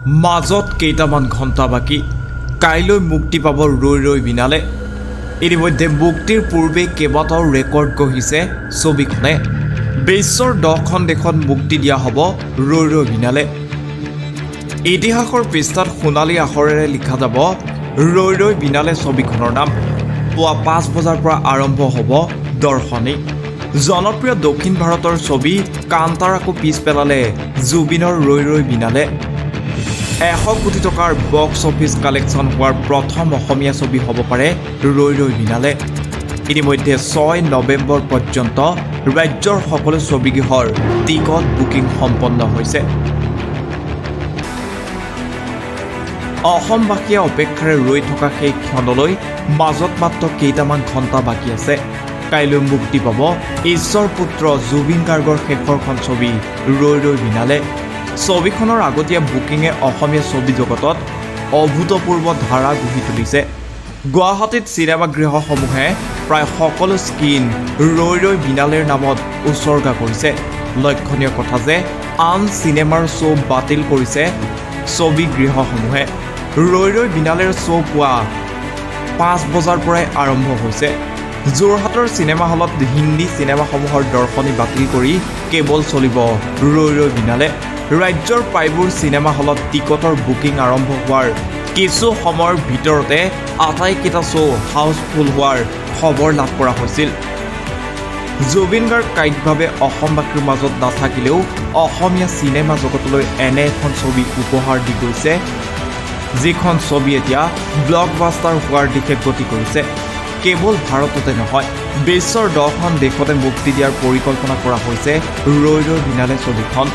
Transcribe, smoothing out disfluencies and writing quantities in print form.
মাজত কেইটামান ঘণ্টা বাকী কাইলৈ মুক্তি পাব ৰৈ ৰৈ বিনালে। ইতিমধ্যে মুক্তিৰ পূৰ্বে কেইবাটাও ৰেকৰ্ড গঢ়িছে ছবিখনে। বিশ্বৰ 10খন দেশত মুক্তি দিয়া হ'ব ৰৈ ৰৈ বিনালে। ইতিহাসৰ পৃষ্ঠাত সোণালী আখৰেৰে লিখা যাব ৰৈ ৰৈ বিনালে ছবিখনৰ নাম। পুৱা 5 বজাৰ পৰা আৰম্ভ হ'ব দৰ্শনী। জনপ্ৰিয় দক্ষিণ ভাৰতৰ ছবি কান্তাৰাকো পিছ পেলালে জুবিনৰ ৰৈ ৰৈ বিনালে। 100 কোটি টকাৰ বক্স অফিচ কালেকশ্যন হোৱাৰ প্ৰথম অসমীয়া ছবি হ'ব পাৰে ৰৈ ৰৈ বিনালে। ইতিমধ্যে 6 নৱেম্বৰ পৰ্যন্ত ৰাজ্যৰ সকলো ছবিগৃহৰ টিকট বুকিং সম্পন্ন হৈছে। অসমবাসীয়ে অপেক্ষাৰে ৰৈ থকা সেই ক্ষণলৈ মাজত মাত্ৰ কেইটামান ঘণ্টা বাকী আছে। কাইলৈ মুক্তি পাব ঈশ্বৰ পুত্ৰ জুবিন গাৰ্গৰ শেষৰখন ছবি ৰৈ ৰৈ বিনালে। ছবিখনৰ আগতীয়া বুকিঙে অসমীয়া ছবি জগতত অভূতপূৰ্ব ধাৰা গঢ়ি তুলিছে। গুৱাহাটীত চিনেমাগৃহসমূহে প্ৰায় সকলো স্ক্ৰীন ৰৈ ৰৈ বিনালেৰ নামত উচৰ্গা কৰিছে। লক্ষণীয় কথা যে আন চিনেমাৰ শ্ব' বাতিল কৰিছে ছবিগৃহসমূহে। ৰৈ ৰৈ বিনালেৰ শ্ব' পুৱা 5 বজাৰ পৰাই আৰম্ভ হৈছে। যোৰহাটৰ চিনেমা হলত হিন্দী চিনেমাসমূহৰ দৰ্শনী বাতিল কৰি কেৱল চলিব ৰৈ ৰৈ বিনালে। ৰাজ্যৰ প্ৰায়বোৰ চিনেমা হলত টিকটৰ বুকিং আৰম্ভ হোৱাৰ কিছু সময়ৰ ভিতৰতে আটাইকেইটা শ্ব' হাউচফুল হোৱাৰ খবৰ লাভ কৰা হৈছিল। জুবিন গাৰ্গ কায়িকভাৱে অসমবাসীৰ মাজত নাথাকিলেও অসমীয়া চিনেমা জগতলৈ এনে এখন ছবি উপহাৰ দি গৈছে, যিখন ছবি এতিয়া ব্লকবাষ্টাৰ হোৱাৰ দিশে গতি কৰিছে। কেৱল ভাৰততে নহয়, বিশ্বৰ 10খন দেশতে মুক্তি দিয়াৰ পৰিকল্পনা কৰা হৈছে ৰৈ ৰৈ বিনালে ছবিখন।